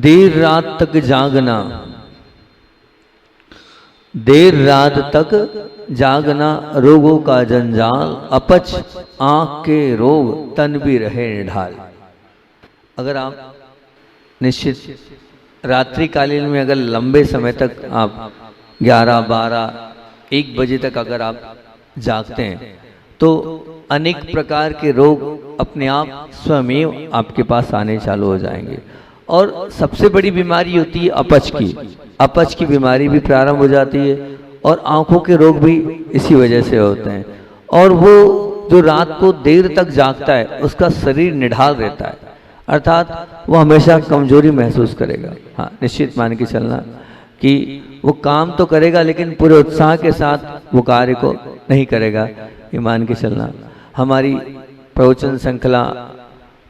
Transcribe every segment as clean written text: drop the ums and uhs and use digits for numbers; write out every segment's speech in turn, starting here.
देर रात तक जागना, देर रात तक जागना रोगों का जंजाल, अपच आंख के रोग तन भी रहे निढाल। अगर आप निश्चित रात्रिकालीन में अगर लंबे समय तक आप 11, 12, 1 बजे तक अगर आप जागते हैं तो अनेक प्रकार के रोग अपने आप स्वयं आपके पास आने चालू हो जाएंगे। और सबसे बड़ी बीमारी होती है अपच की। अपच की बीमारी भी प्रारंभ हो जाती है और आंखों के रोग भी इसी वजह से होते हैं। और वो जो रात को देर तक जागता है उसका शरीर निढाल रहता है, अर्थात वो हमेशा कमजोरी महसूस करेगा। हाँ, निश्चित मान के चलना कि वो काम तो करेगा लेकिन पूरे उत्साह के साथ वो कार्य को नहीं करेगा, ये मान के चलना। हमारी प्रवचन श्रृंखला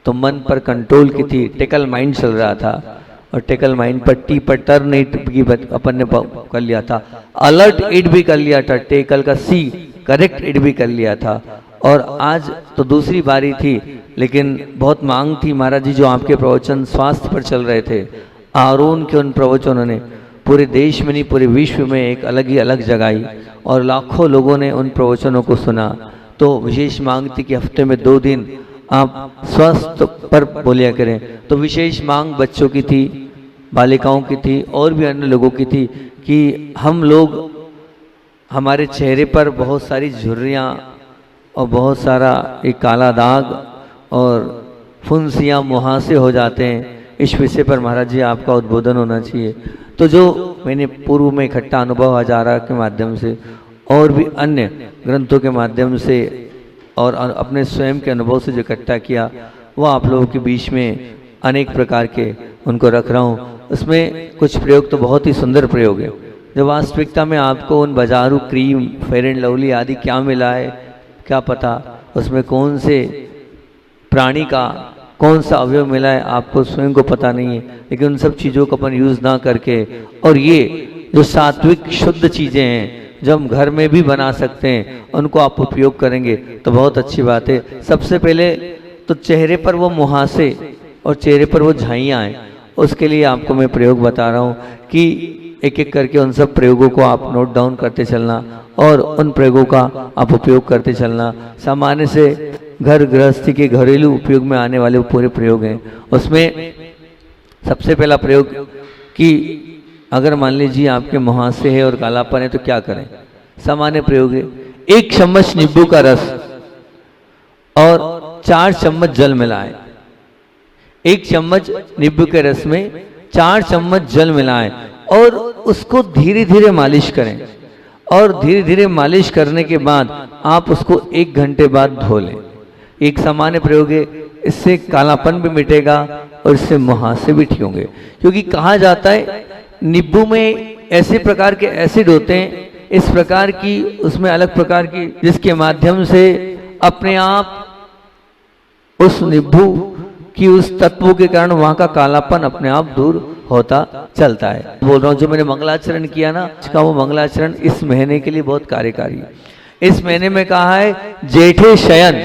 तो मन पर कंट्रोल की थी, टेकल माइंड चल रहा था और टेकल माइंड पर टी पर टर्न इट की अपन ने कर लिया था, अलर्ट इट भी कर लिया था, टेकल का सी करेक्ट इट भी कर लिया था। और आज तो दूसरी बारी थी लेकिन बहुत मांग थी महाराज जी, जो आपके प्रवचन स्वास्थ्य पर चल रहे थे, आरोन के उन प्रवचनों ने पूरे देश में नहीं पूरे विश्व में एक अलग ही अलग जगाई और लाखों लोगों ने उन प्रवचनों को सुना। तो विशेष मांग थी कि हफ्ते में 2 दिन आप स्वास्थ्य पर बोलिया करें। तो विशेष मांग बच्चों की थी, बालिकाओं की थी और भी अन्य लोगों की थी कि हम लोग, हमारे चेहरे पर बहुत सारी झुर्रियाँ और बहुत सारा एक काला दाग और फुंसियाँ मुहासे हो जाते हैं, इस विषय पर महाराज जी आपका उद्बोधन होना चाहिए। तो जो मैंने पूर्व में इकट्ठा अनुभव हजारा के माध्यम से और भी अन्य ग्रंथों के माध्यम से और अपने स्वयं के अनुभव से जो इकट्ठा किया वो आप लोगों के बीच में अनेक प्रकार के उनको रख रहा हूँ। उसमें कुछ प्रयोग तो बहुत ही सुंदर प्रयोग है, जो वास्तविकता में आपको उन बाजारू क्रीम, फेयर एंड लवली आदि क्या मिला है क्या पता, उसमें कौन से प्राणी का कौन सा अवयव मिला है आपको स्वयं को पता नहीं है। लेकिन उन सब चीज़ों को अपन यूज़ ना करके, और ये जो सात्विक शुद्ध चीज़ें हैं जो हम घर में भी बना सकते हैं उनको आप उपयोग करेंगे तो बहुत अच्छी बात है। सबसे पहले तो चेहरे पर वो मुहासे और चेहरे पर वो झाइयाँ हैं, उसके लिए आपको मैं प्रयोग बता रहा हूँ कि एक एक करके उन सब प्रयोगों को आप नोट डाउन करते चलना और उन प्रयोगों का आप उपयोग करते चलना। सामान्य से घर गृहस्थी के घरेलू उपयोग में आने वाले वो पूरे प्रयोग हैं। उसमें सबसे पहला प्रयोग कि अगर मान लीजिए आपके मुहासे है और कालापन है तो क्या करें। सामान्य प्रयोग है, 1 चम्मच नींबू का रस और 4 चम्मच जल मिलाएं। 1 चम्मच नींबू के रस में 4 चम्मच जल मिलाएं और उसको धीरे धीरे मालिश करें। और धीरे धीरे मालिश करने के बाद आप उसको 1 घंटे बाद धो लें। एक सामान्य प्रयोग है, इससे कालापन भी मिटेगा और इससे मुहासे भी ठीक होंगे। क्योंकि कहा जाता है नींबू में ऐसे प्रकार के एसिड होते हैं, इस प्रकार की उसमें अलग प्रकार की, जिसके माध्यम से अपने आप उस नींबू की उस तत्वों के कारण वहाँ का कालापन अपने आप दूर होता चलता है। बोल रहा हूँ जो मैंने मंगलाचरण किया ना, इसका वो मंगलाचरण इस महीने के लिए बहुत कार्यकारी है। इस महीने में कहा है जेठे शयन,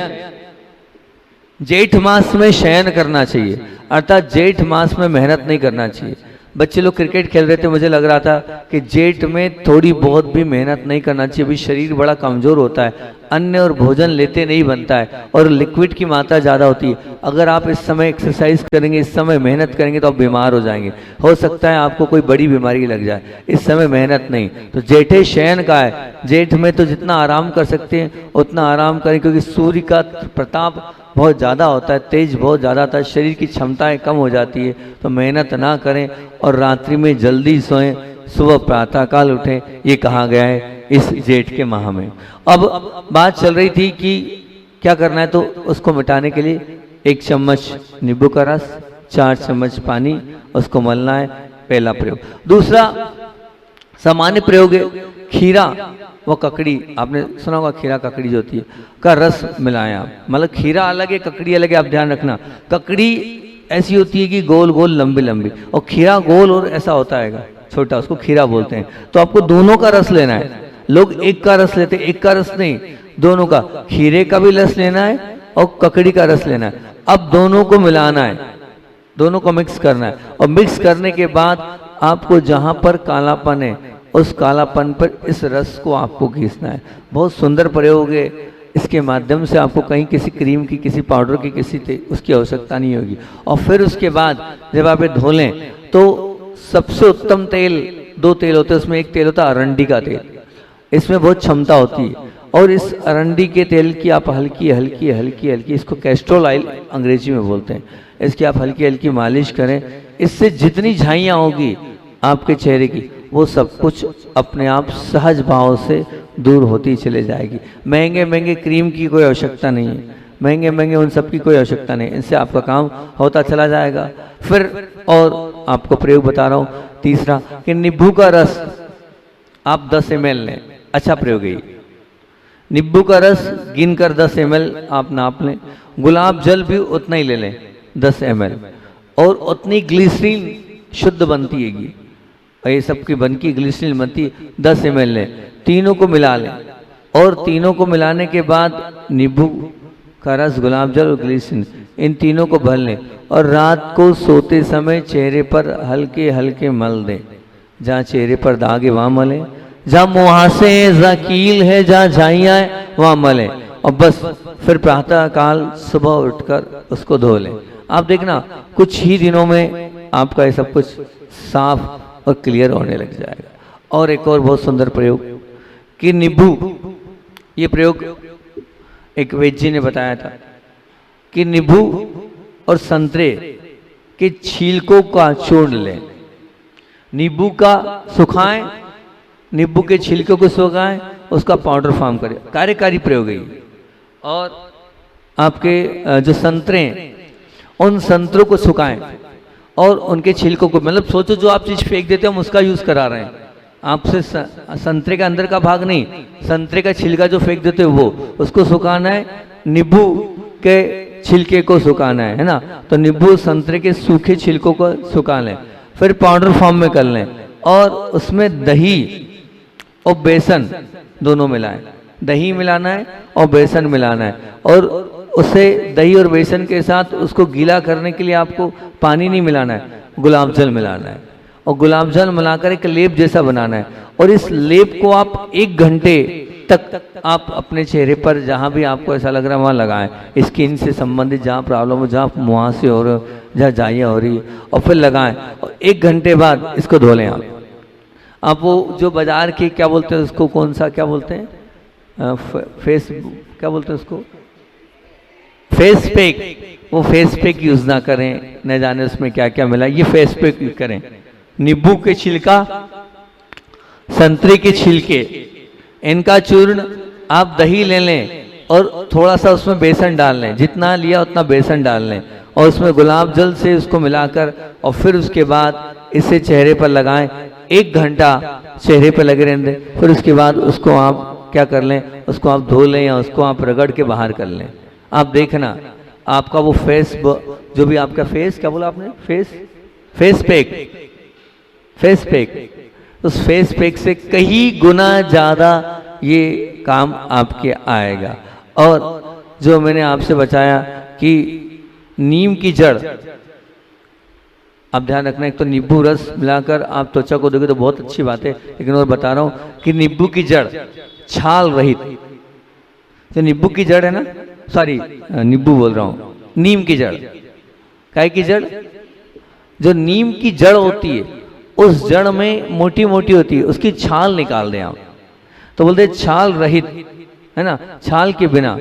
जेठ मास में शयन करना चाहिए, अर्थात जेठ मास में मेहनत नहीं करना चाहिए। बच्चे लोग क्रिकेट खेल रहे थे, मुझे लग रहा था कि जेठ में थोड़ी बहुत भी मेहनत नहीं करना चाहिए, अभी शरीर बड़ा कमजोर होता है, अन्न और भोजन लेते नहीं बनता है और लिक्विड की मात्रा ज़्यादा होती है। अगर आप इस समय एक्सरसाइज करेंगे, इस समय मेहनत करेंगे तो आप बीमार हो जाएंगे, हो सकता है आपको कोई बड़ी बीमारी लग जाए। इस समय मेहनत नहीं, तो जेठे शयन का है, जेठ में तो जितना आराम कर सकते हैं उतना आराम करें, क्योंकि सूर्य का प्रताप बहुत ज़्यादा होता है, तेज बहुत ज़्यादा होता है, शरीर की क्षमताएं कम हो जाती है। तो मेहनत ना करें और रात्रि में जल्दी सोएं, सुबह प्रातःकाल उठें, ये कहा गया है इस जेठ के माह में। अब बात चल रही थी कि क्या करना है, तो उसको मिटाने के लिए 1 चम्मच नींबू का रस, 4 चम्मच पानी, उसको मलना है, पहला प्रयोग। दूसरा सामान्य प्रयोग है खीरा व ककड़ी, आपने सुना होगा खीरा ककड़ी जो होती है का रस मिलाएं आप, मतलब खीरा अलग है ककड़ी अलग है, आप ध्यान रखना। ककड़ी ऐसी होती है कि गोल गोल लंबी लंबी, और खीरा गोल और ऐसा होता है छोटा, उसको खीरा बोलते हैं। तो आपको दोनों का रस लेना है। लोग एक का रस लेते, एक का रस नहीं, दोनों का, खीरे का भी रस लेना है और ककड़ी का रस लेना है। अब दोनों को मिलाना है, दोनों को मिक्स करना है। और मिक्स करने के बाद आपको जहाँ पर कालापन है उस कालापन पर इस रस को आपको घिसना है। बहुत सुंदर प्रयोग है, इसके माध्यम से आपको कहीं किसी क्रीम की, किसी पाउडर की, उसकी आवश्यकता नहीं होगी। और फिर उसके बाद जब आप ये धो लें तो सबसे उत्तम तेल, 2 तेल होते हैं, उसमें एक तेल होता है अरंडी का तेल, इसमें बहुत क्षमता होती है। और इस अरंडी के तेल की आप हल्की हल्की हल्की हल्की, इसको कैस्ट्रोल ऑयल अंग्रेजी में बोलते हैं, इसकी आप हल्की हल्की मालिश करें। इससे जितनी झाइयाँ होगी आपके चेहरे की वो सब कुछ अपने आप सहज भाव से दूर होती चले जाएगी। महंगे महंगे क्रीम की कोई आवश्यकता नहीं है, महंगे महंगे उन सब की कोई आवश्यकता नहीं, इनसे आपका काम होता चला जाएगा। फिर और आपको प्रयोग बता रहा हूँ तीसरा, कि नींबू का रस आप 10 ml लें। अच्छा प्रयोग है, नींबू का रस गिनकर 10 ml आप नाप लें। गुलाब जल भी उतना ही ले लें 10 ml, और उतनी ग्लिसरीन शुद्ध बनती है, ये सब की बनकी ग्लिसरीन बनती 10 ml लें। तीनों को मिला लें, और तीनों को मिलाने के बाद नींबू का रस, गुलाब जल और ग्लिसरीन, इन तीनों को भर लें। और रात को सोते समय चेहरे पर हल्के हल्के मल दें। जहाँ चेहरे पर दाग है वहाँ मलें, जहाँ मुहासे हैं, जहाँ कील है, जहाँ झाइयाँ हैं वहाँ मलें। और बस फिर प्रातः काल सुबह उठकर उसको धो लें। आप देखना कुछ ही दिनों में आपका ये सब कुछ साफ और क्लियर होने लग जाएगा। और एक और बहुत सुंदर प्रयोग कि नींबू, ये प्रयोग एक वैद्य जी ने बताया था कि नींबू और संतरे के छिलकों का चूर्ण लें, नींबू का सुखाएं, नींबू के छिलकों को सुखाएं, उसका पाउडर फॉर्म करें। कार्यकारी प्रयोग है। और आपके जो संतरे हैं उन संतरों को सुखाएं और उनके छिलकों को, मतलब सोचो जो आप चीज़ फेंक देते हो हम उसका यूज़ करा रहे हैं, आपसे संतरे का अंदर का भाग नहीं, संतरे का छिलका जो फेंक देते हो वो, उसको सुखाना है। नींबू के छिलके को सुखाना है ना, तो नींबू संतरे के सूखे छिलकों को सुखा लें, फिर पाउडर फॉर्म में कर लें। और उसमें दही और बेसन दोनों मिलाएं, दही मिलाना है और बेसन मिलाना है। और उसे दही और बेसन के साथ उसको गीला करने के लिए आपको पानी नहीं मिलाना है, गुलाब जल मिलाना है। और गुलाब जल मिलाकर एक लेप जैसा बनाना है। और इस लेप को आप 1 घंटे तक आप अपने चेहरे पर जहाँ भी आपको ऐसा लग रहा है वहाँ लगाएं। स्किन से संबंधित जहाँ प्रॉब्लम हो, जहाँ मुहासे हो रहे, जहाँ झाइयाँ हो रही, और फिर लगाएं। और 1 घंटे बाद इसको धो लें। आप वो जो बाजार की क्या बोलते हैं उसको, कौन सा क्या बोलते हैं, फेस क्या बोलते हैं उसको, फेस पैक, वो फेस पैक यूज ना करें, न जाने उसमें क्या क्या मिला, ये फेस पैक यूज करें। नींबू के छिलका, संतरे के छिलके, इनका चूर्ण आप दही ले लें और थोड़ा सा उसमें बेसन डाल लें, जितना लिया उतना बेसन डाल लें, और उसमें गुलाब जल से उसको मिलाकर, और फिर उसके बाद इसे चेहरे पर लगाएं। 1 घंटा चेहरे पर लगे रहने दें। फिर उसके बाद उसको आप क्या कर लें, उसको आप धो लें या उसको आप रगड़ के बाहर कर लें। आप देखना आपका वो फेस, जो भी आपका फेस, क्या बोला आपने, फेस पैक, उस फेस पैक से कई गुना ज़्यादा ये काम आपके आएगा। और जो मैंने आपसे बताया कि नीम की जड़, आप ध्यान रखना, एक तो नींबू रस मिलाकर आप त्वचा को दोगे तो बहुत अच्छी बात है, लेकिन और बता रहा हूँ कि नींबू की जड़ छाल रहित, जो नींबू की जड़ है ना, सॉरी नींबू बोल रहा हूँ, नीम की जड़, काय की जड़, जो नीम की जड़ होती है उस जड़ में मोटी मोटी होती है, उसकी छाल निकाल दें आप, तो बोलते छाल रहित, है ना, छाल के बिना।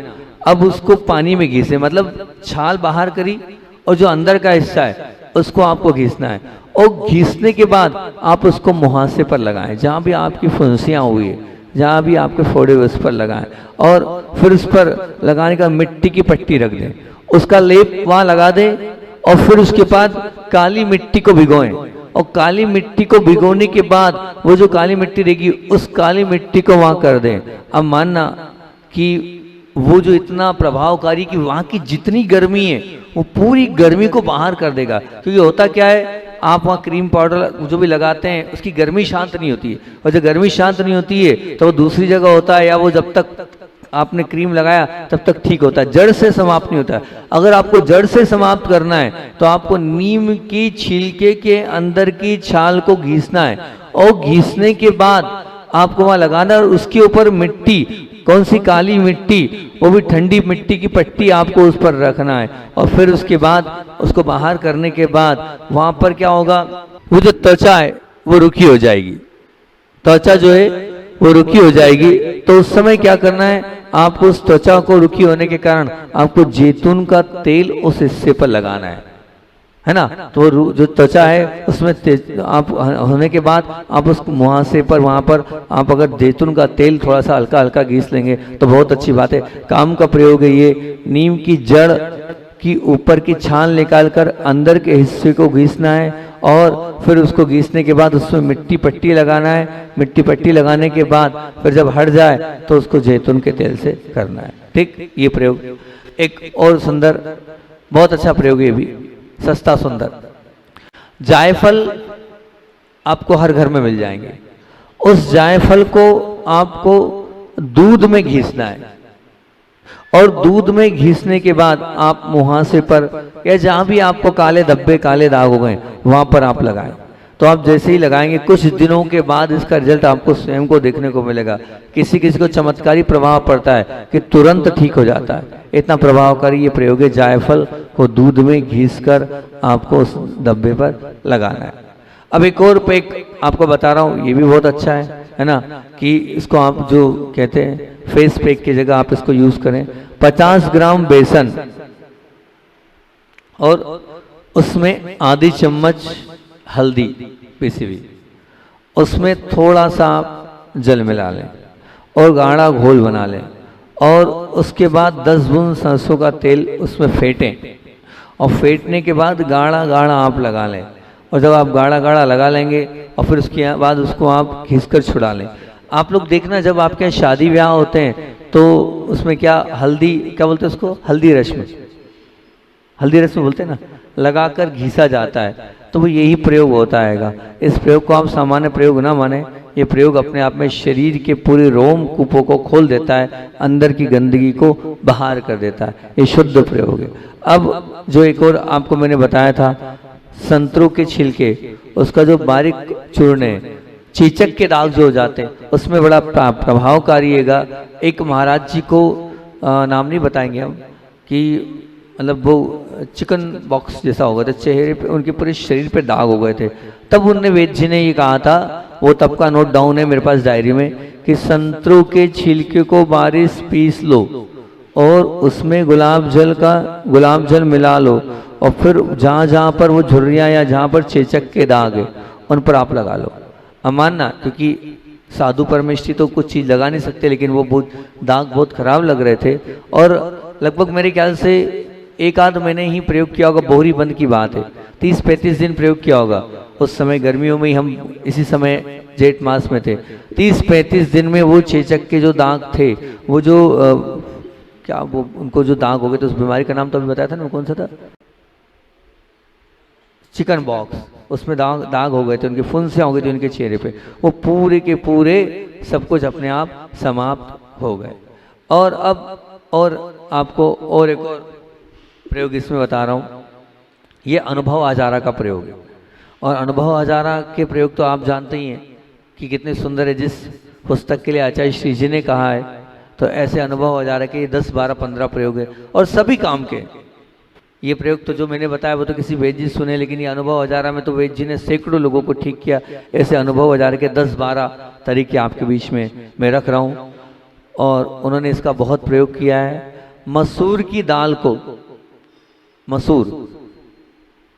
अब उसको पानी में घिसे, मतलब छाल बाहर करी और जो अंदर का हिस्सा है उसको आपको घिसना है। और घिसने के बाद आप उसको मुहासे पर लगाएं, जहाँ भी आपकी फुंसियाँ हुई है, जहाँ भी आपके फोड़े हुए उस पर लगाएं। और फिर उस पर लगाने का मिट्टी की पट्टी रख दें, उसका लेप वहाँ लगा दें। और फिर उसके बाद काली मिट्टी को भिगोएं, और काली मिट्टी को भिगोने के बाद वो जो काली मिट्टी रहेगी उस काली मिट्टी को वहाँ कर दें। अब मानना कि वो जो इतना प्रभावकारी कि वहाँ की जितनी गर्मी है वो पूरी गर्मी को बाहर कर देगा। क्योंकि होता क्या है, आप वहाँ क्रीम पाउडर जो भी लगाते हैं उसकी गर्मी शांत नहीं होती है, और जब गर्मी शांत नहीं होती है तो वो दूसरी जगह होता है, या वो जब तक आपने क्रीम लगाया तब तक ठीक होता है, जड़ से समाप्त नहीं होता है। अगर आपको जड़ से समाप्त करना है तो आपको नीम की छिलके के अंदर की छाल को घिसना है, और घिसने के बाद आपको वहां लगाना, और उसके ऊपर मिट्टी, कौन सी, काली मिट्टी, वो भी ठंडी मिट्टी की पट्टी आपको उस पर रखना है। और फिर उसके बाद उसको बाहर करने के बाद वहां पर क्या होगा, वो जो त्वचा है वो रुखी हो जाएगी, त्वचा जो है वो रुखी हो जाएगी। तो उस समय क्या करना है, आपको उस त्वचा को रुखी होने के कारण आपको जैतून का तेल उस हिस्से पर लगाना है ना। तो वो जो त्वचा है उसमें आप होने के बाद आप उस मुहासे पर, वहां पर आप अगर जैतून का तेल थोड़ा सा हल्का हल्का घिस लेंगे तो बहुत अच्छी बात है, काम का प्रयोग है ये। नीम की जड़ की ऊपर की छाल निकालकर अंदर के हिस्से को घिसना है, और फिर उसको घिसने के बाद उसमें मिट्टी पट्टी लगाना है। मिट्टी पट्टी लगाने के बाद फिर जब हट जाए तो उसको जैतून के तेल से करना है। ठीक, ये प्रयोग एक और सुंदर, बहुत अच्छा प्रयोग है, ये भी सस्ता सुंदर। जायफल आपको हर घर में मिल जाएंगे। उस जायफल को आपको दूध में घिसना है, और दूध में घिसने के बाद आप मुहासे पर या जहां भी आपको काले धब्बे, काले दाग हो गए, वहां पर आप लगाएं। तो आप जैसे ही लगाएंगे कुछ दिनों के बाद इसका रिजल्ट आपको स्वयं को देखने को मिलेगा। किसी किसी को चमत्कारी प्रभाव पड़ता है कि तुरंत ठीक हो जाता है, इतना प्रभावकारी ये प्रयोग है। जायफल को दूध में घिसकर आपको उस धब्बे पर लगाना है। अब एक और पैक आपको बता रहा हूँ, ये भी बहुत अच्छा है ना, कि इसको आप जो कहते हैं फेस पैक की जगह आप इसको यूज करें। 50 ग्राम बेसन और उसमें आधी चम्मच हल्दी पीसी हुई, उसमें थोड़ा सा आप जल मिला लें और गाढ़ा घोल बना लें, और उसके बाद 10 बूंद सरसों का तेल उसमें फेंटें, और फेंटने के बाद गाढ़ा गाढ़ा आप लगा लें। और जब आप गाढ़ा गाढ़ा लगा लेंगे और फिर उसके बाद उसको आप घिसकर छुड़ा लें। आप लोग देखना जब आपके यहाँ शादी ब्याह होते हैं तो उसमें क्या हल्दी, क्या बोलते हैं उसको, हल्दी रस्म, हल्दी रस्म बोलते हैं ना, लगाकर घिसा जाता है, तो वो यही प्रयोग होता है। इस प्रयोग को आप सामान्य प्रयोग ना माने, ये प्रयोग अपने आप में शरीर के पूरे रोम कूपों को खोल देता है, अंदर की गंदगी को बाहर कर देता है, ये शुद्ध प्रयोग है। अब जो एक और आपको मैंने बताया था, संतरों के छिलके, उसका जो बारीक चूर्ण है, चीचक के दाग जो हो जाते हैं उसमें बड़ा प्रभावकारी है। एक महाराज जी को नाम नहीं बताएंगे हम, कि मतलब वो चिकन बॉक्स जैसा हो गया था चेहरे पे, उनके पूरे शरीर पे दाग हो गए थे। तब उनने वेद जी ने ये कहा था, वो तब का नोट डाउन है मेरे पास डायरी में, कि संतरों के छिलके को बारिश पीस लो और उसमें गुलाब जल मिला लो, और फिर जहाँ जहाँ पर वो झुर्रियाँ या जहाँ पर चेचक के दाग है उन पर आप लगा लो। अब मानना, क्योंकि साधु परमेष्ठी तो कुछ चीज़ लगा नहीं सकते, लेकिन वो बहुत दाग बहुत खराब लग रहे थे, और लगभग मेरे ख्याल से 1 आध महीने ही प्रयोग किया होगा, बोहरी बंद की बात है, 30-35 दिन प्रयोग किया होगा। उस समय गर्मियों में ही, हम इसी समय जेठ मास में थे, 30-35 दिन में वो चेचक के जो दाग थे, वो जो क्या वो उनको जो दाग हो गए थे, उस बीमारी का नाम तो अभी बताया था ना, कौन सा था, चिकन बॉक्स, उसमें दाग हो गए थे, उनकी फुंसियाँ हो गई थी उनके चेहरे पे, वो पूरे के पूरे सब कुछ अपने आप समाप्त हो गए। और अब और आपको और एक और प्रयोग इसमें बता रहा हूँ, ये अनुभव हजारा का प्रयोग है। और अनुभव हजारा के प्रयोग तो आप जानते ही हैं कि कितने सुंदर है। जिस पुस्तक के लिए आचार्य श्री जी ने कहा है, तो ऐसे अनुभव हजारा के 10, 12, 15 प्रयोग है, और सभी काम के। ये प्रयोग तो जो मैंने बताया वो तो किसी वेद जी सुने, लेकिन ये अनुभव हजारा में तो वेद जी ने सैकड़ों लोगों को ठीक किया। ऐसे अनुभव हजारा के 10-12 तरीके आपके बीच में मैं रख रहा हूँ, और उन्होंने इसका बहुत प्रयोग किया है। मसूर की दाल को, मसूर,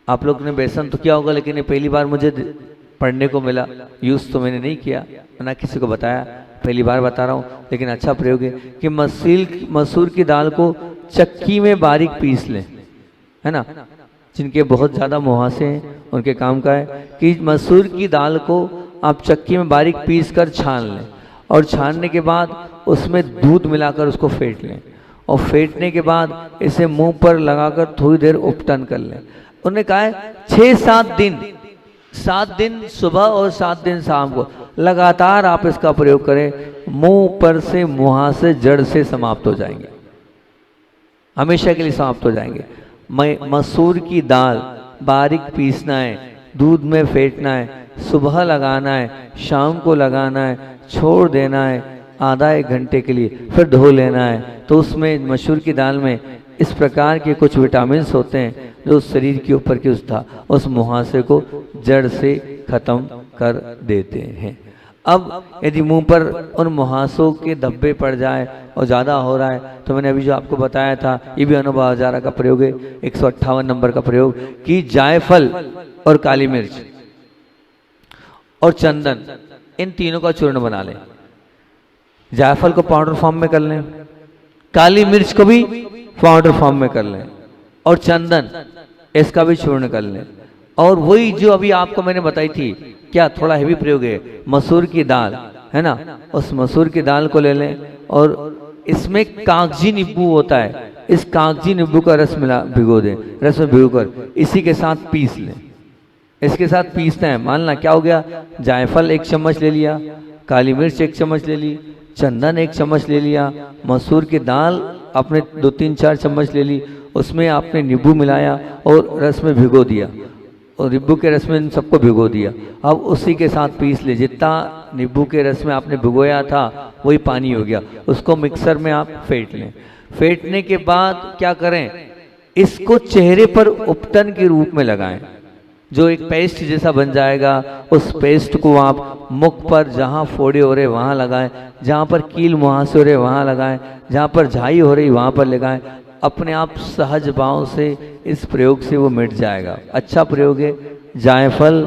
आप लोग ने बेसन तो किया होगा, लेकिन ये पहली बार मुझे पढ़ने को मिला, यूज तो मैंने नहीं किया, ना किसी को बताया, पहली बार बता रहा हूँ, लेकिन अच्छा प्रयोग है कि मसूर की दाल को चक्की में बारीक पीस लें, है ना। जिनके बहुत ज़्यादा मुहासे हैं उनके काम का है कि मसूर की दाल को आप चक्की में बारीक पीस कर छान लें, और छानने के बाद उसमें दूध मिलाकर उसको फेंट लें, और फेंटने के बाद इसे मुंह पर लगाकर थोड़ी देर उपटन कर लें। उन्होंने कहा है 6-7 दिन, 7 दिन सुबह और 7 दिन शाम को लगातार आप इसका प्रयोग करें, मुंह पर से मुहासे जड़ से समाप्त हो जाएंगे, हमेशा के लिए समाप्त हो जाएंगे। मसूर की दाल बारीक पीसना है, दूध में फेंटना है, सुबह लगाना है, शाम को लगाना है, छोड़ देना है आधा एक घंटे के लिए, फिर धो लेना है। तो उसमें मसूर की दाल में इस प्रकार के कुछ विटामिन होते हैं जो शरीर के ऊपर के उस मुहासे को जड़ से खत्म कर देते हैं। अब यदि मुंह पर उन मुहासों के धब्बे पड़ जाए और ज़्यादा हो रहा है, तो मैंने अभी जो आपको बताया था, ये भी अनुभव हजारा का प्रयोग है, 158 नंबर का प्रयोग, कि जायफल और काली मिर्च और चंदन, इन तीनों का चूर्ण बना लें। जायफल को पाउडर फॉर्म में कर लें, काली मिर्च को भी पाउडर फॉर्म में कर लें, और चंदन इसका भी चूर्ण कर लें। और वही जो अभी आपको मैंने बताई थी, क्या थोड़ा हेवी प्रयोग है, मसूर की दाल है ना, उस मसूर की दाल को ले लें और इसमें कागजी नींबू होता है, इस कागजी नींबू का रस मिला भिगो दें, रस में भिगोकर इसी के साथ पीस लें। इसके साथ पीसना है, मानना क्या हो गया, जायफल 1 चम्मच ले लिया, काली मिर्च 1 चम्मच ले ली, चंदन 1 चम्मच ले लिया, मसूर की दाल आपने 2-3-4 चम्मच ले ली, उसमें आपने नींबू मिलाया और रस में भिगो दिया, और नींबू के रस में इन सबको भिगो दिया। अब उसी के साथ पीस ले, जितना नींबू के रस में आपने भिगोया था वही पानी हो गया, उसको मिक्सर में आप फेंट लें। फेंटने के बाद क्या करें, इसको चेहरे पर उपटन के रूप में लगाएं, जो एक पेस्ट जैसा बन जाएगा। उस पेस्ट को आप मुख पर जहाँ फोड़े हो रहे वहाँ लगाएं, जहाँ पर कील मुहासे हो रहे वहाँ लगाएं, जहाँ पर झाई हो रही वहाँ पर लगाएं। अपने आप सहज भाव से इस प्रयोग से वो मिट जाएगा। अच्छा प्रयोग है। जायफल,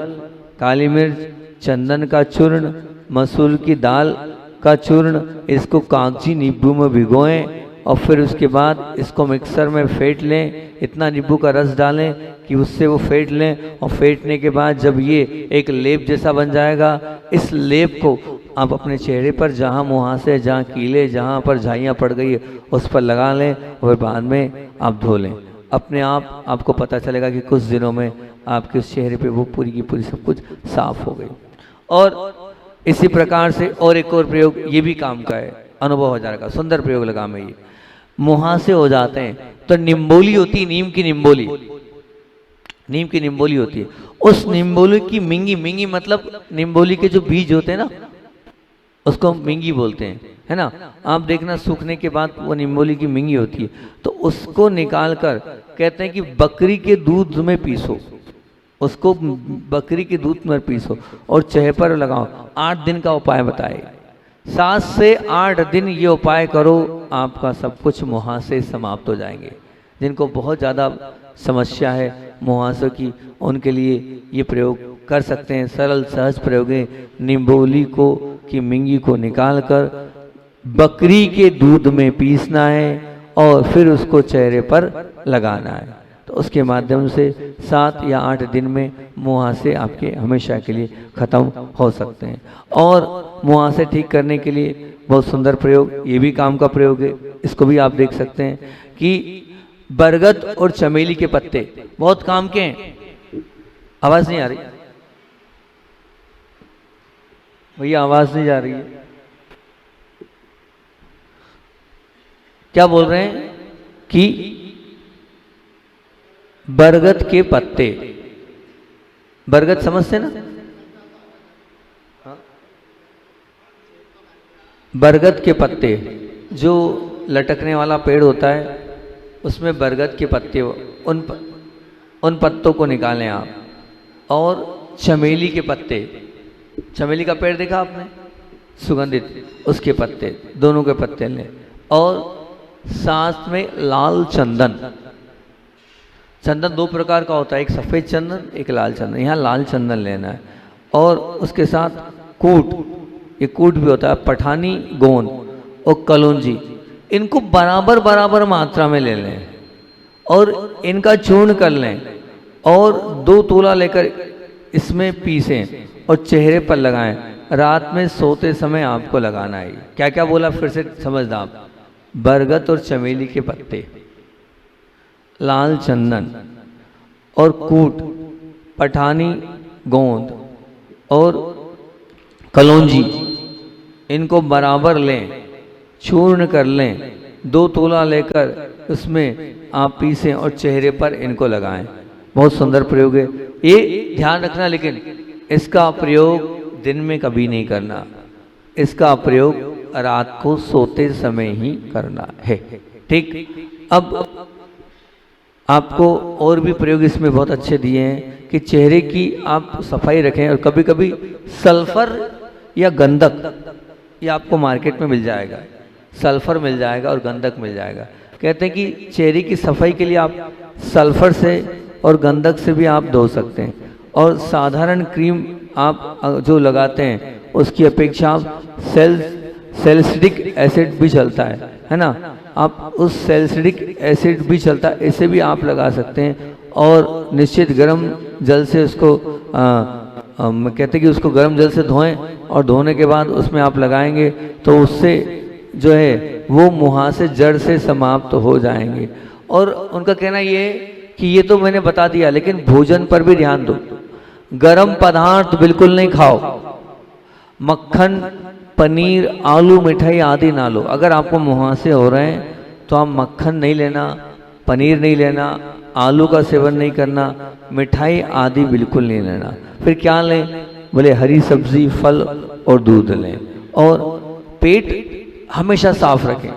काली मिर्च, चंदन का चूर्ण, मसूर की दाल का चूर्ण, इसको कागजी नींबू में भिगोएं और फिर उसके बाद इसको मिक्सर में फेंट लें। इतना नींबू का रस डालें कि उससे वो फेंट लें, और फेंटने के बाद जब ये एक लेप जैसा बन जाएगा, इस लेप को आप अपने चेहरे पर जहाँ मुहासे, जहाँ कीले, जहाँ पर झाइयाँ पड़ गई है उस पर लगा लें और बाद में आप धो लें। अपने आप आपको पता चलेगा कि कुछ दिनों में आपके उस चेहरे पे वो पूरी की पूरी सब कुछ साफ हो गई। और इसी प्रकार से और एक और प्रयोग ये भी काम का है, अनुभव हजारा का सुंदर प्रयोग लगा मैं। ये मुहासे हो जाते हैं तो निम्बोली होती है, नीम की निम्बोली, नीम की निम्बोली होती है, उस निम्बोली की मिंगी, मिंगी मतलब निम्बोली के जो बीज होते हैं ना उसको मिंगी बोलते हैं, है ना। आप देखना सूखने के बाद वो निम्बोली की मिंगी होती है, तो उसको निकाल कर कहते हैं कि बकरी के दूध में पीसो, उसको बकरी के दूध में पीसो और चेहरे पर लगाओ। 8 दिन का उपाय बताए, 7 से 8 दिन ये उपाय करो, आपका सब कुछ मुहासे समाप्त हो जाएंगे। जिनको बहुत ज़्यादा समस्या है मुहासों की, उनके लिए ये प्रयोग कर सकते हैं। सरल सहज प्रयोग है। निम्बोली को की मिंगी को निकाल कर बकरी के दूध में पीसना है और फिर उसको चेहरे पर लगाना है, तो उसके माध्यम से 7 या 8 दिन में मुहासे आपके हमेशा के लिए खत्म हो सकते हैं। और मुहासे ठीक करने के लिए बहुत सुंदर प्रयोग, ये भी काम का प्रयोग है, इसको भी आप देख सकते हैं कि बरगद और चमेली के पत्ते बहुत काम के हैं। आवाज नहीं आ रही भैया, आवाज नहीं जा रही है, क्या बोल रहे हैं कि बरगद के पत्ते, बरगद समझते ना, बरगद के पत्ते जो लटकने वाला पेड़ होता है उसमें बरगद के पत्ते, उन पत्तों को निकालें आप। और चमेली के पत्ते, चमेली का पेड़ देखा आपने सुगंधित, उसके पत्ते, दोनों के पत्ते लें। और साथ में लाल चंदन, चंदन 2 प्रकार का होता है, एक सफ़ेद चंदन, एक लाल चंदन। यहाँ लाल चंदन लेना है। और उसके साथ कूट, ये कूट भी होता है, पठानी गोंद और कलौंजी, इनको बराबर बराबर मात्रा में ले लें और इनका चूर्ण कर लें और 2 तोला लेकर इसमें पीसें और चेहरे पर लगाएं। रात में सोते समय आपको लगाना है। क्या क्या बोला फिर से समझना आप, बरगद और चमेली के पत्ते, लाल चंदन और कूट, पठानी गोंद और कलौंजी, इनको बराबर लें, चूर्ण कर लें, 2 तोला लेकर उसमें आप पीसें और चेहरे पर इनको लगाएं। बहुत सुंदर प्रयोग है। ये ध्यान रखना, लेकिन इसका प्रयोग दिन में कभी नहीं करना, इसका प्रयोग रात को सोते समय ही करना है। ठीक, अब आपको और भी प्रयोग इसमें बहुत अच्छे दिए हैं कि चेहरे की आप सफाई रखें। और कभी कभी सल्फर या गंधक, ये आपको मार्केट में मिल जाएगा, सल्फर मिल जाएगा और गंधक मिल जाएगा। कहते हैं कि चेहरे की सफाई के लिए आप सल्फर से और गंधक से भी आप धो सकते हैं। और साधारण क्रीम आप जो लगाते हैं उसकी अपेक्षा आप सैलिसिलिक एसिड भी चलता है ना, आप उस सैलिसिलिक एसिड भी चलता है, इसे भी आप लगा सकते हैं। और निश्चित गर्म जल से उसको कहते हैं कि उसको गर्म जल से धोएं, और धोने के बाद उसमें आप लगाएंगे तो उससे जो है वो मुहासे जड़ से समाप्त हो जाएंगे। और उनका कहना ये है कि ये तो मैंने बता दिया, लेकिन भोजन पर भी ध्यान दो। गर्म पदार्थ बिल्कुल नहीं खाओ, मक्खन, पनीर, आलू, मिठाई आदि ना लो। अगर आपको मुहासे हो रहे हैं तो आप मक्खन नहीं लेना, पनीर नहीं लेना, आलू का सेवन नहीं करना, मिठाई आदि बिल्कुल नहीं लेना। फिर क्या लें? बोले हरी सब्जी, फल और दूध लें। और पेट हमेशा साफ रखें।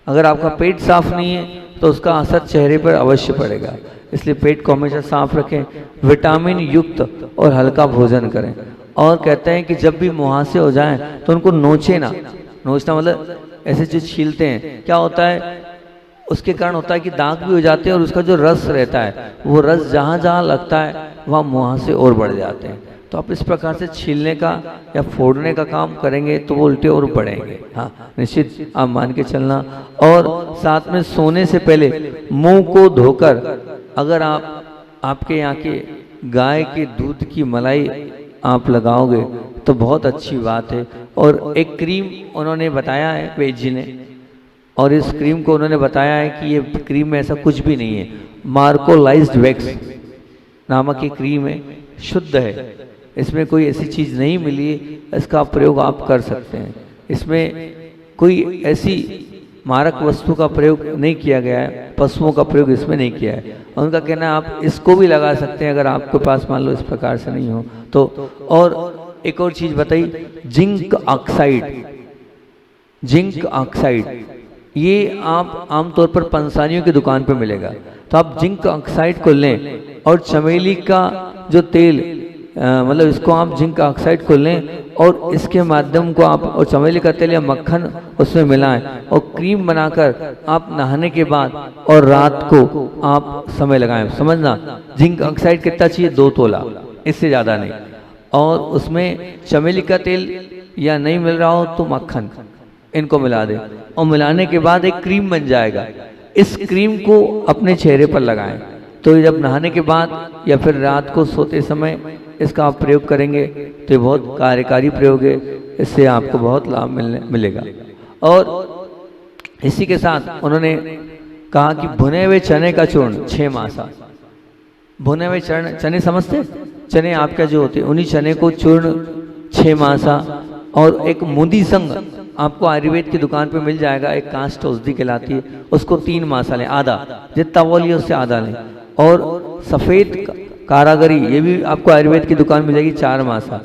अगर आपका पेट साफ नहीं है तो उसका असर चेहरे पर अवश्य पड़ेगा, इसलिए पेट को हमेशा साफ रखें। विटामिन युक्त और हल्का भोजन करें। और कहते हैं कि जब भी मुहासे हो जाएं तो उनको नोचे ना। नोचना मतलब ऐसे जो छीलते हैं, क्या होता है उसके कारण होता है कि दाग भी हो जाते हैं, और उसका जो रस रहता है वो रस जहाँ जहाँ लगता है वहाँ मुहासे और बढ़ जाते हैं। तो आप इस प्रकार से छीलने का या फोड़ने का काम करेंगे तो वो उल्टे और बढ़ेंगे। हाँ, निश्चित आप मान के चलना। और साथ में सोने से पहले मुंह को धोकर, अगर आपके यहाँ के गाय के दूध की मलाई आप लगाओगे तो बहुत अच्छी बात है। और एक क्रीम उन्होंने बताया है वैद्य जी ने, और इस क्रीम को उन्होंने बताया है कि ये क्रीम में ऐसा कुछ भी नहीं है। मार्कोलाइज्ड वैक्स नामक ये क्रीम है, शुद्ध है, इसमें कोई ऐसी चीज़ नहीं मिली है। इसका प्रयोग आप कर सकते हैं। इसमें कोई ऐसी मारक वस्तु का प्रयोग नहीं किया गया है, पशुओं का प्रयोग इसमें नहीं किया है। उनका कहना है आप इसको भी लगा सकते हैं अगर आपके पास मान लो इस प्रकार से नहीं हो तो। और एक और चीज़ बताई, जिंक ऑक्साइड। जिंक ऑक्साइड ये आप आमतौर पर पंसारियों की दुकान पर मिलेगा, तो आप जिंक ऑक्साइड को लें और चमेली का जो तेल मतलब इसको आप जिंक ऑक्साइड को लें और इसके माध्यम को आप और चमेली का तेल या मक्खन उसमें मिलाएं और क्रीम बनाकर आप नहाने के बाद और रात को आप समय लगाएं। समझना, जिंक ऑक्साइड कितना चाहिए? 2 तोला, इससे ज़्यादा नहीं। और उसमें चमेली का तेल या नहीं मिल रहा हो तो मक्खन, इनको मिला दें और मिलाने के बाद एक क्रीम बन जाएगा। इस क्रीम को अपने चेहरे पर लगाएं। तो जब नहाने के बाद या फिर रात को सोते समय इसका आप प्रयोग करेंगे तो ये बहुत कार्यकारी प्रयोग है, इससे आपको बहुत लाभ मिलेगा। और इसी के साथ उन्होंने कहा कि भुने हुए चने का चूर्ण 6 मासा। भुने हुए चने समझते? चने आपका जो होते हैं उन्हीं चने को चूर्ण 6 मासा। और एक मुंदी संग आपको आयुर्वेद की दुकान पे मिल जाएगा, एक कांस्ट औषधि कहलाती है, उसको 3 मासा लें, आधा जितना वो लिया उससे आधा लें। और सफ़ेद कारागरी ये भी आपको आयुर्वेद की दुकान मिल जाएगी, 4 मासा।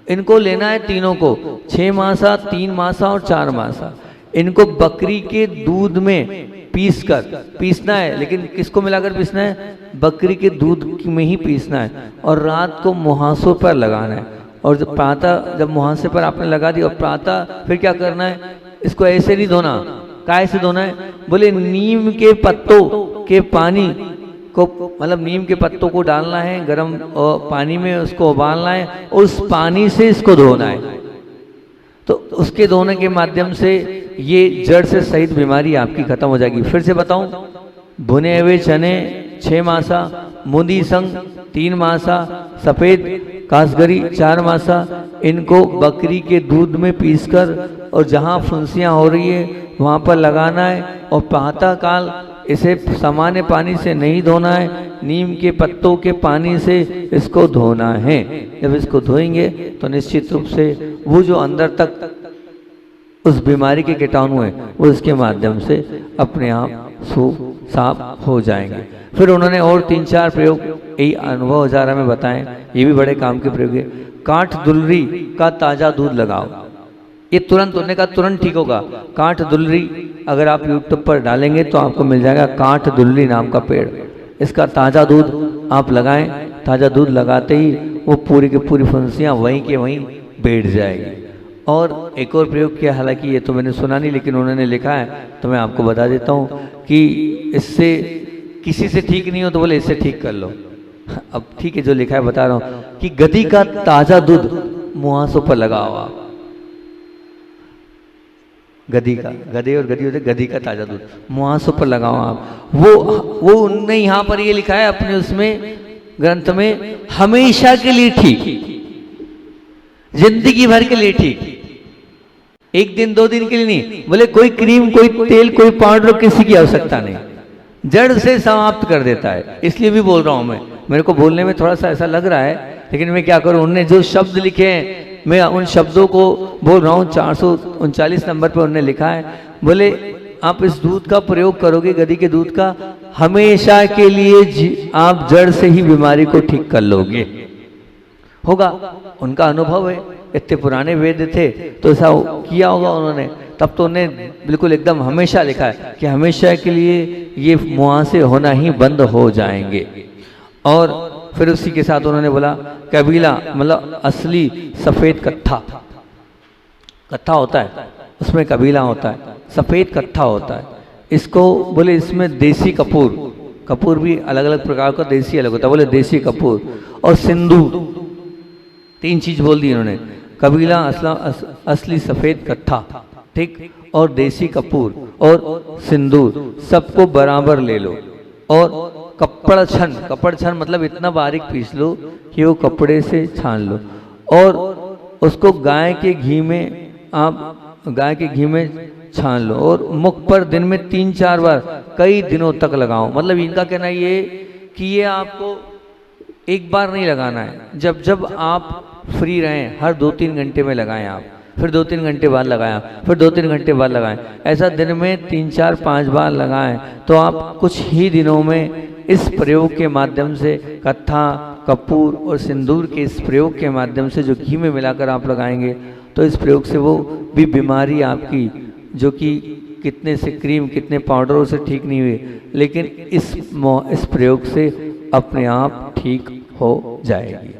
इनको लेना है तीनों को, 6 मासा, 3 मासा और 4 मासा। इनको बकरी के दूध में पीसना है, लेकिन किसको मिलाकर पीसना है? बकरी के दूध में ही पीसना है और रात को मुहासों पर लगाना है। और जब प्रातः जब मुहासे पर आपने लगा दी और प्रातः फिर क्या करना है? इसको ऐसे नहीं धोना। काय से धोना है? बोले नीम के पत्तों के पानी को, मतलब नीम के पत्तों को डालना है गर्म पानी में, उसको उबालना है, उस पानी से इसको धोना है। तो उसके धोने के माध्यम से ये जड़ से सहित बीमारी आपकी खत्म हो जाएगी। फिर से बताऊं, भुने हुए चने 6 मासा, मुंदी संग 3 मासा, सफ़ेद कासगरी 4 मासा। इनको बकरी के दूध में पीसकर और जहाँ फुंसियाँ हो रही है वहाँ पर लगाना है और प्रातः काल इसे सामान्य पानी से नहीं धोना है, नीम के पत्तों के पानी से इसको धोना है। जब इसको धोएंगे तो निश्चित रूप से वो जो अंदर तक उस बीमारी के कीटाणु हैं वो इसके माध्यम से अपने आप साफ हो जाएंगे। फिर उन्होंने और 3-4 प्रयोग यही अनुभव हजारा में बताएं, ये भी बड़े काम के प्रयोग है। काठ दुलरी का ताजा दूध लगाओ, ये तुरंत उन्होंने कहा तुरंत ठीक होगा। काठ दुलरी अगर आप यूट्यूब पर डालेंगे तो आपको मिल जाएगा, काठ दुलरी नाम का पेड़, इसका ताजा दूध आप लगाएं। ताजा दूध लगाते ही वो पूरी की पूरी फुंसियाँ वहीं के वहीं बैठ जाएगी। और एक और प्रयोग किया, हालांकि ये तो मैंने सुना नहीं लेकिन उन्होंने लिखा है तो मैं आपको बता देता हूँ कि इससे किसी से ठीक नहीं हो तो बोले इससे ठीक कर लो। अब ठीक है, जो लिखा है बता रहा हूँ कि गधी का ताजा दूध मुहासों पर लगाओ आप। गधी का, गधे और गधी होते, गधी का ताजा दूध मुहासों पर लगाओ आप। वो उनने यहाँ पर ये लिखा है अपने उसमें ग्रंथ में, हमेशा के लिए ठीक, जिंदगी भर के लिए ठीक, 1 दिन 2 दिन के लिए नहीं। बोले कोई क्रीम, कोई तेल, कोई पाउडर किसी की आवश्यकता नहीं, जड़ से समाप्त कर देता है। इसलिए भी बोल रहा हूं मैं, मेरे को बोलने में थोड़ा सा ऐसा लग रहा है लेकिन मैं क्या करूं, उनने जो शब्द लिखे हैं मैं उन शब्दों को बोल रहा हूं। 439 नंबर पर उन्होंने लिखा है, बोले आप इस दूध का प्रयोग करोगे, गधी के दूध का, हमेशा के लिए आप जड़ से ही बीमारी को ठीक कर लोगे। होगा, उनका अनुभव है, इतने पुराने वेद थे तो ऐसा किया होगा उन्होंने, तब तो उन्हें बिल्कुल एकदम हमेशा लिखा है कि हमेशा के लिए ये मुहासे होना ही बंद हो जाएंगे। और फिर उसी के साथ उन्होंने बोला कबीला, मतलब असली सफेद कत्था, कत्था होता है उसमें कबीला होता है, सफेद कत्था होता है। इसको बोले इसमें देसी कपूर, कपूर भी अलग अलग प्रकार का, देसी अलग होता है, बोले देसी कपूर और सिंदूर, 3 चीज बोल दी इन्होंने, कबीला, असली सफेद कत्था, ठीक, और देसी कपूर और सिंदूर, सबको बराबर ले लो। और कपड़ छन, कपड़ छन मतलब इतना बारीक पीस लो कि वो कपड़े से छान लो, और उसको गाय के घी में, आप गाय के घी में छान लो और मुख पर दिन में 3-4 बार कई दिनों तक लगाओ। मतलब इनका कहना ये कि ये आपको एक बार नहीं लगाना है, जब जब आप फ्री रहें हर 2-3 घंटे में लगाएं आप, फिर 2-3 घंटे बाद लगाएं, फिर 2-3 घंटे बाद लगाएं, ऐसा दिन में 3-4-5 बार लगाएं तो आप कुछ ही दिनों में इस प्रयोग के माध्यम से, कत्था, कपूर और सिंदूर के इस प्रयोग के माध्यम से जो घी में मिलाकर आप लगाएंगे तो इस प्रयोग से वो भी बीमारी आपकी, जो कि कितने से क्रीम, कितने पाउडरों से ठीक नहीं हुई, लेकिन इस प्रयोग से अपने आप ठीक हो जाएगी।